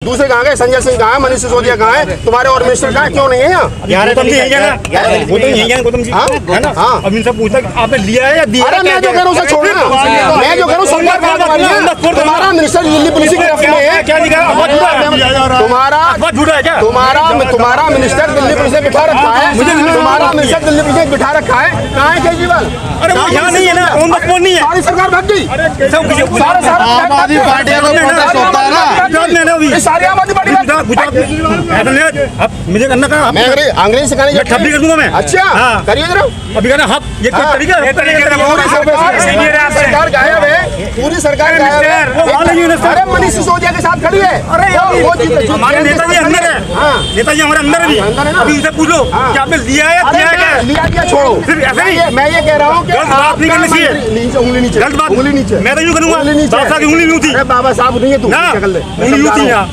दूसरे कहाँ गए? संजय सिंह कहाँ है? मनीष सिसोदिया कहाँ है? तुम्हारे और मिनिस्टर कहाँ है? क्यों नहीं है यहाँ? गौतम जी गौतम जी है ना? अब इनसे पूछा कि आपने लिया है या दिया? अरे मैं जो कह रहा हूँ छोड़ना, मैं जो कह रहा हूँ सरकार बात कर रही है। तुम्हारा मिनिस्टर दिल्ली पुलिस की गिरफ्त में है। क्या लिखा है? तुम्हारा मिनिस्टर दिल्ली पुलिस ने बिठा रखा है। तुम्हारा मिनिस्टर दिल्ली पुलिस ने बिठा रखा है। कहाँ है केजरीवाल? अरे वो यहाँ नहीं है ना, नहीं है। सारी सरकार भाग गई। आम आदमी पार्टी का प्रोटेस्ट होता है ना, सारी आम आदमी पार्टी मुझे करना कहा, मैं अंग्रेजी सिखाने मैं ठप्पी कर दूंगा मैं। अच्छा करिए जरा। अभी कहना हाँ ये कोई तरीका है? सरकार गायब है, पूरी सरकार गायब है। अरे मनीष सिसोदिया के साथ खड़ी है। हमारे नेताजी अंदर है, नेताजी हमारे अंदर भी। अभी इनसे पूछो कि आपने लिया है दिया है? लिया छोड़ो, सिर्फ ऐसे ही। मैं ये कह रहा हूँ कि बात नहीं करनी चाहिए, उंगली नीचे, गलत बात। उंगली नीचे, मैं तो यूँ करूँगा, बाबा साहब की उंगली यूँ थी। अरे बाबा साहब नहीं है तू, उंगली यूँ थी यहाँ।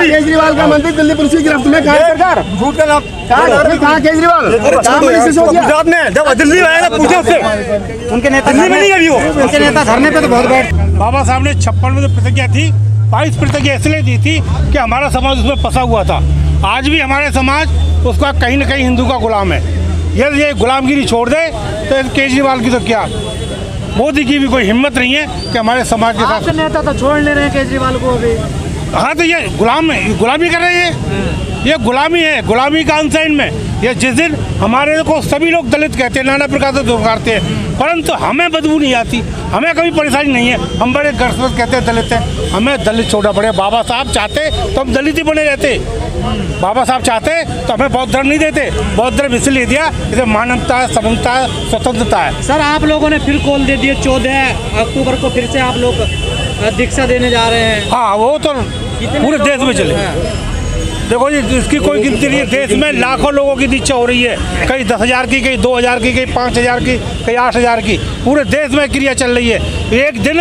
केजरीवाल का मंत्री दिल्ली पुलिस की गिरफ्त में, कहाँ है सरकार? झूठ का नाम कहाँ केजरीवाल? गुजरात में जब दिल्ली में आया पूछे उससे, उनके नेता दिल्ली में नहीं अभी वो, उनके नेता धरने पे तो बहुत बैठ। बाबा साहब ने 56 में जो प्रतिज्ञा थी, 22 प्रतिज्ञा इसलिए दी थी कि हमारा समाज उसमें फंसा हुआ था। आज भी हमारे समाज उसका कहीं न कहीं हिंदू का गुलाम है। यदि ये गुलामगिरी छोड़ दे तो केजरीवाल की तो क्या, मोदी की भी कोई हिम्मत नहीं है कि हमारे समाज के साथ। नेता तो छोड़ ले रहे हैं केजरीवाल को अभी। हाँ तो ये गुलामी कर रहे हैं, ये गुलामी है, गुलामी का अनसाइन में। ये जिस दिन हमारे को सभी लोग दलित कहते हैं, नाना प्रकार से दुर्कारते हैं, परंतु हमें बदबू नहीं आती, हमें कभी परेशानी नहीं है। हम बड़े गर्व से कहते हैं दलित हैं, हमें दलित छोड़ना पड़े। बाबा साहब चाहते तो हम दलित ही बने रहते। बाबा साहब चाहते तो हमें बौद्ध धर्म नहीं देते। बौद्ध धर्म इसलिए दिया, इसे मानवता, समानता, स्वतंत्रता है। सर आप लोगों ने फिर कॉल दे दिए, 14 अक्टूबर को फिर से आप लोग दीक्षा देने जा रहे हैं। हाँ वो तो पूरे देश में चले। देखो जी इसकी कोई गिनती नहीं है, देश में लाखों लोगों की दीक्षा हो रही है, कहीं 10,000 की, कहीं 2,000 की, कहीं 5,000 की, कहीं 8,000 की। पूरे देश में क्रिया चल रही है। एक दिन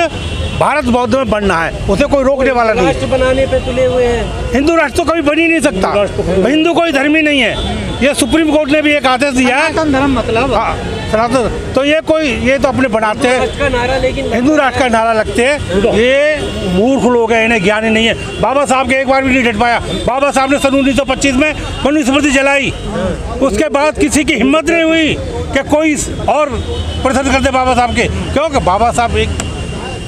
भारत बौद्ध में बनना है, उसे कोई रोकने वाला नहीं। राष्ट्र बनाने पे तुले हुए हैं। हिंदू राष्ट्र तो कभी बन ही नहीं सकता, हिंदू कोई धर्म ही नहीं है। ये सुप्रीम कोर्ट ने भी एक आदेश दिया है, सनातन धर्म मतलब। हाँ सनातन, तो ये तो अपने बनाते हैं, लेकिन हिंदू राष्ट्र का नारा लगते हैं। ये मूर्ख लोग हैं, इन्हें ज्ञान ही नहीं है। बाबा साहब के एक बार भी नहीं डट पाया। बाबा साहब ने सन 1925 में मनुस्मृति जलाई, उसके बाद किसी की हिम्मत नहीं हुई कि कोई और प्रदर्शन करते बाबा साहब के, क्योंकि बाबा साहब एक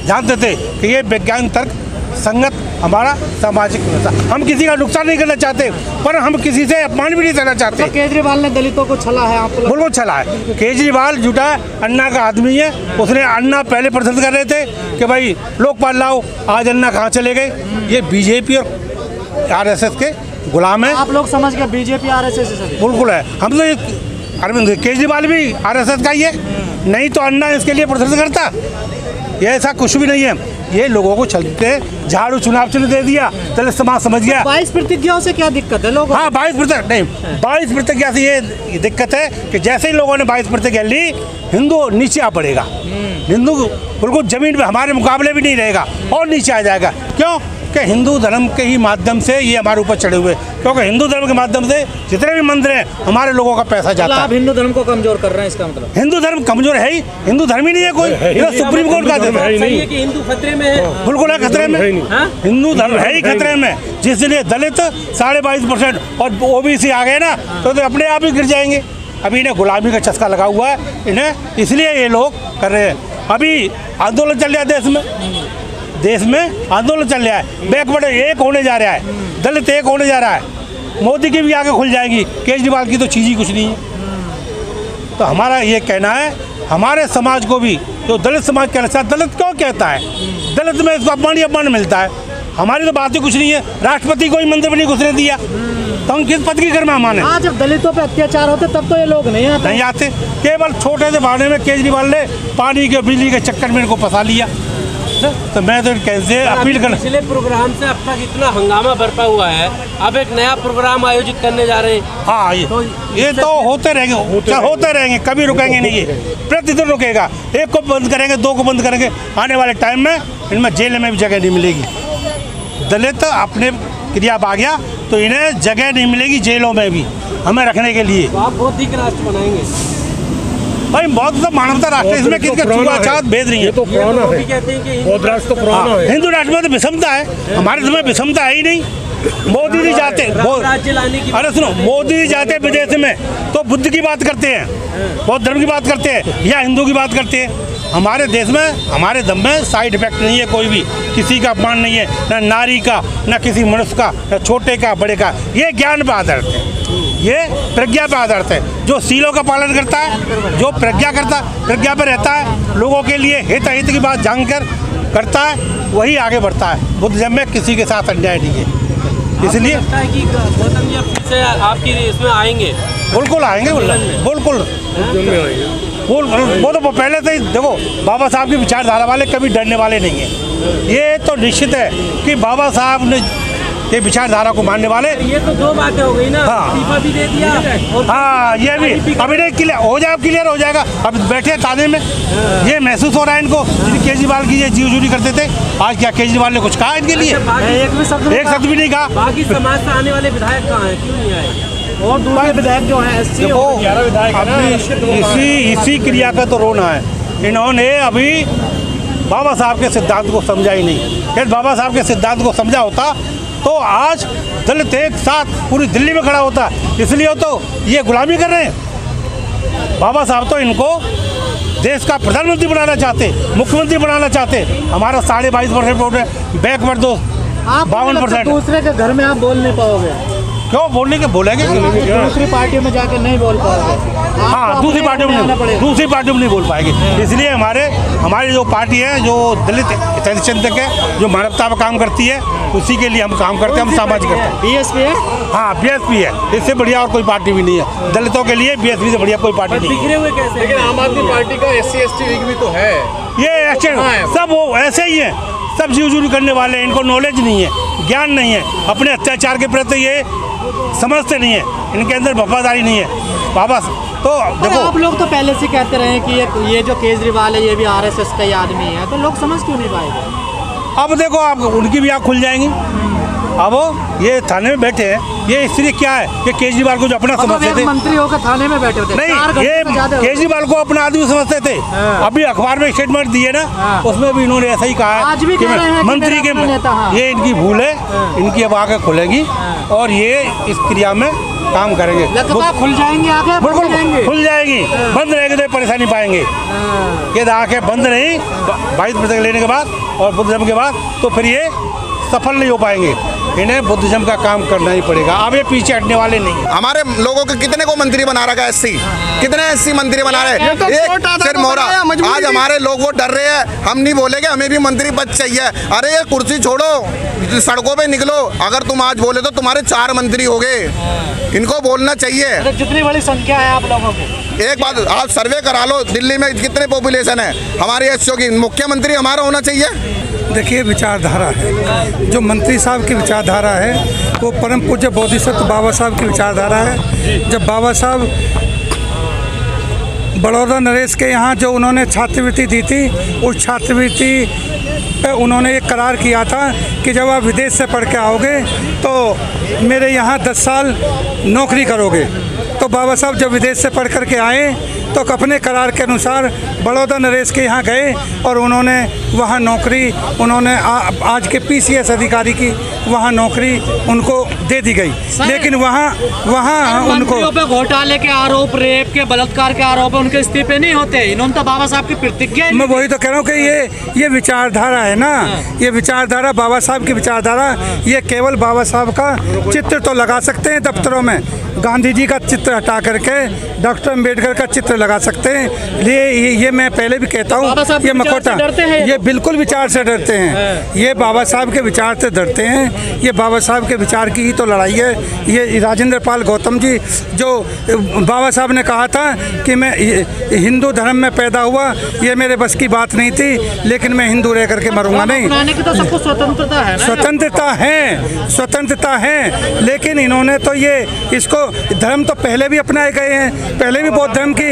जानते थे कि ये वैज्ञानिक तर्क संगत हमारा सामाजिक व्यवस्था। हम किसी का नुकसान नहीं करना चाहते, पर हम किसी से अपमान भी नहीं करना चाहते। तो केजरीवाल ने दलितों को छला है, आप बिल्कुल छला है। केजरीवाल झूठा अन्ना का आदमी है। उसने अन्ना पहले पसंद कर रहे थे कि भाई लोकपाल लाओ, आज अन्ना कहाँ चले गए। ये बीजेपी और आरएसएस के गुलाम है। आप लोग समझ गए बीजेपी आरएसएस से? बिल्कुल है। हम तो अरविंद केजरीवाल भी आरएसएस का ही है, नहीं तो अन्ना इसके लिए प्रदर्शन करता। ये ऐसा कुछ भी नहीं है, ये लोगों को चलते झाड़ू चुनाव चिन्ह दे दिया, दलित समाज समझ गया। 22 प्रतिज्ञाओं से क्या दिक्कत है लोगों? हाँ 22 प्रतिज्ञा से ये दिक्कत है कि जैसे ही लोगों ने 22 प्रतिज्ञा ली, हिंदू नीचे आ पड़ेगा। हिंदू बिल्कुल जमीन पे हमारे मुकाबले भी नहीं रहेगा और नीचे आ जाएगा। क्यों कि हिंदू धर्म के ही माध्यम से ये हमारे ऊपर चढ़े हुए, क्योंकि हिंदू धर्म के माध्यम से जितने भी मंदिर हैं हमारे लोगों का पैसा जाता है। आप हिंदू धर्म को कमजोर कर रहे हैं, इसका मतलब? हिंदू धर्म कमजोर है ही, हिंदू धर्म ही नहीं है कोई। सुप्रीम कोर्ट का सही है कि हिंदू खतरे में है। बिल्कुल है खतरे में, हिंदू धर्म है ही खतरे में, जिसलिए दलित 22.5% और ओबीसी आ गए ना तो अपने आप ही गिर जाएंगे। अभी इन्हें गुलामी का चस्का लगा हुआ है इन्हें, इसलिए ये लोग कर रहे हैं। अभी आंदोलन चल रहा है देश में आंदोलन चल रहा है। बैकवर्ड एक होने जा रहा है, दलित एक होने जा रहा है। मोदी की भी आगे खुल जाएगी, केजरीवाल की तो चीज़ ही कुछ नहीं है। तो हमारा ये कहना है, हमारे समाज को भी जो दलित समाज कहना चाहता, दलित क्यों कहता है? दलित में इसको अपमान ही अपमान मिलता है। हमारी तो बात ही कुछ नहीं है। राष्ट्रपति को ही मंदिर में नहीं घुसने दिया, तो हम किस पद की घर में मान है? जब दलितों पे अत्याचार होते तब तो ये लोग नहीं आते। केवल छोटे से बहाने में केजरीवाल ने पानी के बिजली के चक्कर में इनको फंसा लिया। तो मैं तो कैसे अपील करना, पिछले प्रोग्राम से अब तक इतना हंगामा बरपा हुआ है, अब एक नया प्रोग्राम आयोजित करने जा रहे हैं। हाँ ये तो होते रहेंगे, कभी रुकेंगे नहीं। ये प्रतिदिन रुकेगा। एक को बंद करेंगे, 2 को बंद करेंगे, आने वाले टाइम में इनमें जेल में भी जगह नहीं मिलेगी। दलित अपने क्रिया आ गया तो इन्हें जगह नहीं मिलेगी जेलों में भी हमें रखने के लिए। तो आप बौद्धिक राष्ट्र बनाएंगे? भाई बौद्ध तो मानवता राष्ट्र, इसमें किसका छुआछूत भेद नहीं है। तो पुराना वो भी है, कहते हैं कि बौद्ध राष्ट्र तो पुराना है। हिंदू राष्ट्र में तो विषमता है, हमारे देश में विषमता है ही नहीं। मोदी जी जाते राज्य लाने की, अरे सुनो, मोदी जी जाते विदेश में तो बुद्ध की बात करते हैं, बौद्ध धर्म की बात करते हैं या हिंदू की बात करते हैं। हमारे देश में, हमारे धर्म में साइड इफेक्ट नहीं है, कोई भी किसी का अपमान नहीं है, न नारी का, न किसी मनुष्य का, न छोटे का बड़े का। ये ज्ञान पर आधारित है, ये प्रज्ञा पर आधारित है। जो सीलों का पालन करता है, जो प्रज्ञा पर रहता है, लोगों के लिए हित की बात जानकर करता है, वही आगे बढ़ता है। बुद्धिज्म में किसी के साथ अन्याय नहीं है। इसलिए लगता है कि गौतम जी अब फिर से आपकी इसमें आएंगे? बिल्कुल आएंगे, बिल्कुल। वो तो पहले से ही देखो, बाबा साहब की विचारधारा वाले कभी डरने वाले नहीं हैं। ये तो निश्चित है कि बाबा साहब ने ये विचारधारा को मानने वाले। ये तो दो बातें हो गई ना, हाँ। इस्तीफा भी दे दिया और हाँ, ये भी अभी नहीं क्लियर हो जाएगा। अब बैठे थाने में, ये महसूस हो रहा है इनको। केजरीवाल की ये जीवजूरी करते थे, आज क्या केजरीवाल ने कुछ कहा इनके लिए? एक शब्द भी नहीं कहा। बाकी समाज से आने वाले विधायक कहाँ हैं, क्यों नहीं आए? और दूसरे विधायक जो है SC इसी क्रिया का तो रोना है। इन्होंने अभी बाबा साहब के सिद्धांत को समझा ही नहीं। यदि बाबा साहब के सिद्धांत को समझा होता तो आज दलित एक साथ पूरी दिल्ली में खड़ा होता। इसलिए तो ये गुलामी कर रहे हैं। बाबा साहब तो इनको देश का प्रधानमंत्री बनाना चाहते, मुख्यमंत्री बनाना चाहते। हमारा 22.5% वोट है, बैकवर्ड 52%। दूसरे के घर में आप बोल नहीं पाओगे, क्यों बोलेंगे? दूसरी पार्टी में जाके नहीं बोल पाओगे। हाँ, दूसरी पार्टियों में नहीं बोल पाएंगे। इसलिए हमारी जो पार्टी है, जो दलित हितचिंतक है, जो मानवता पर काम करती है, उसी के लिए हम काम करते हैं। हम सामाजिक करते हैं। BSP है? हाँ, BSP है। इससे बढ़िया और कोई पार्टी भी नहीं है। दलितों के लिए BSP से बढ़िया कोई पार्टी नहीं है। बिखरे हुए कैसे? लेकिन आम आदमी पार्टी का SC ST लीग भी तो है। ये सब वो ऐसे ही है, सब जीवजूरी करने वाले हैं। इनको नॉलेज नहीं है, ज्ञान नहीं है, अपने अत्याचार के प्रति ये समझते नहीं है, इनके अंदर वफादारी नहीं है। बाबा तो देखो, आप लोग तो पहले से कहते रहे कि ये जो केजरीवाल है ये भी RSS का ही आदमी है, तो लोग समझ क्यों नहीं पाएंगे? अब देखो, आप उनकी भी आँख खुल जाएंगी। अब ये थाने में बैठे हैं, ये इसलिए क्या है, ये केजरीवाल को जो अपना समझते थे। मंत्री होकर थाने में बैठे थे, नहीं, ये केजरीवाल को अपना आदमी समझते थे। अभी अखबार में स्टेटमेंट दिए ना, उसमें भी इन्होंने ऐसा ही कहा है आज भी कि कह रहे हैं मंत्री के ये इनकी भूल है, इनकी अब आगे खुलेगी और ये इस क्रिया में काम करेंगे। खुल जाएंगे आगे, बिल्कुल खुल जाएगी। बंद रहेगी तो परेशानी पाएंगे। ये आंखें बंद नहीं 22% लेने के बाद और बुद्धिज्म के बाद, तो फिर ये सफल नहीं हो पाएंगे। इन्हें बुद्धिज्म का काम करना ही पड़ेगा। अब ये पीछे हटने वाले नहीं। हमारे लोगों के कितने को मंत्री बना रखा है SC? कितने SC मंत्री बना रहे हैं? एक सिर मोहरा। आज हमारे लोग वो डर रहे हैं, हम नहीं बोलेंगे हमें भी मंत्री पद चाहिए। अरे ये कुर्सी छोड़ो, सड़कों पे निकलो। अगर तुम आज बोले तो तुम्हारे 4 मंत्री हो गए। इनको बोलना चाहिए। जितनी बड़ी संख्या है आप लोगों की, एक बात आप सर्वे करा लो, दिल्ली में कितने पॉपुलेशन है हमारे SC की। मुख्यमंत्री हमारा होना चाहिए। देखिए, विचारधारा है, जो मंत्री साहब की विचारधारा है वो परम पूज्य बोधिसत्व बाबा साहब की विचारधारा है। जब बाबा साहब बड़ौदा नरेश के यहाँ जो उन्होंने छात्रवृत्ति दी थी, उस छात्रवृत्ति पे उन्होंने एक करार किया था कि जब आप विदेश से पढ़ के आओगे तो मेरे यहाँ 10 साल नौकरी करोगे। तो बाबा साहब जब विदेश से पढ़ कर के आए तो अपने करार के अनुसार बड़ौदा नरेश के यहाँ गए और उन्होंने वहाँ नौकरी, उन्होंने आज के PCS अधिकारी की वहाँ नौकरी उनको दे दी गई। लेकिन वहाँ उनको पे घोटाले के आरोप, रेप के, बलात्कार के आरोप, उनके इस्तीफे नहीं होते। इन्होंने तो बाबा साहब की प्रतिज्ञा, मैं वही तो कह रहा हूँ कि ये विचारधारा है ना, ये विचारधारा बाबा साहब की विचारधारा। ये केवल बाबा साहब का चित्र तो लगा सकते हैं दफ्तरों में, गांधी जी का चित्र हटा करके डॉक्टर अम्बेडकर का चित्र लगा सकते हैं। ये मैं पहले भी कहता हूँ, ये मखौटा, ये बिल्कुल विचार से डरते हैं। ये बाबा साहब के विचार से डरते हैं। ये बाबा साहब के विचार की ही तो लड़ाई है। ये राजेंद्र पाल गौतम जी, जो बाबा साहब ने कहा था कि मैं हिंदू धर्म में पैदा हुआ, ये मेरे बस की बात नहीं थी, लेकिन मैं हिंदू रह करके मरूंगा नहीं। तो सबको स्वतंत्रता है ना? स्वतंत्रता है, लेकिन इन्होंने तो ये इसको धर्म तो पहले भी अपनाए गए हैं। पहले भी बौद्ध धर्म की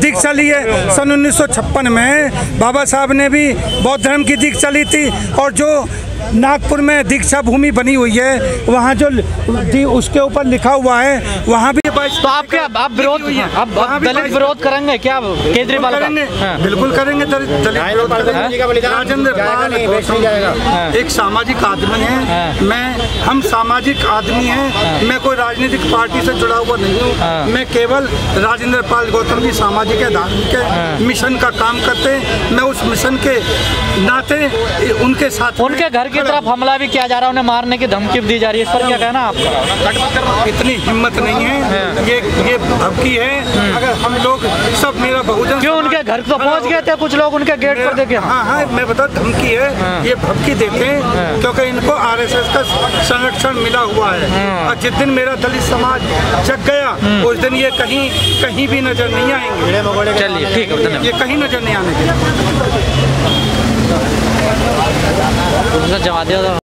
दीक्षा ली है। सन 1956 में बाबा साहब ने भी बौद्ध धर्म की दीक्षा ली थी। और जो नागपुर में दीक्षा भूमि बनी हुई है, वहाँ जो उसके ऊपर लिखा हुआ है वहाँ भी तो आप विरोध दलित विरोध करेंगे क्या केजरीवाल करेंगे? बिल्कुल करेंगे, दलित विरोध करेंगे। राजेंद्र पाल एक सामाजिक आदमी है, हम सामाजिक आदमी हैं, मैं कोई राजनीतिक पार्टी से जुड़ा हुआ नहीं हूँ, मैं केवल राजेंद्र पाल गौतम जी सामाजिक है, धार्मिक है, मिशन का काम करते हैं, मैं उस मिशन के नाते उनके साथ। उनके घर की तरफ हमला भी किया जा रहा है, उन्हें मारने की धमकी दी जा रही है, इस पर क्या कहना आपका? इतनी हिम्मत नहीं है, ये धमकी है। अगर हम लोग सब मेरा बहुजन क्यों उनके घर तो पहुंच गए थे कुछ लोग उनके गेट पर देखे? हाँ, मैं बता धमकी है, ये धमकी देते हैं क्योंकि इनको आरएसएस का संरक्षण मिला हुआ है, और जिस दिन मेरा दलित समाज जग गया उस दिन ये कहीं भी नजर नहीं आएंगे। चलिए ठीक है, धन्यवाद। ये कहीं नजर नहीं आने जमा दिया।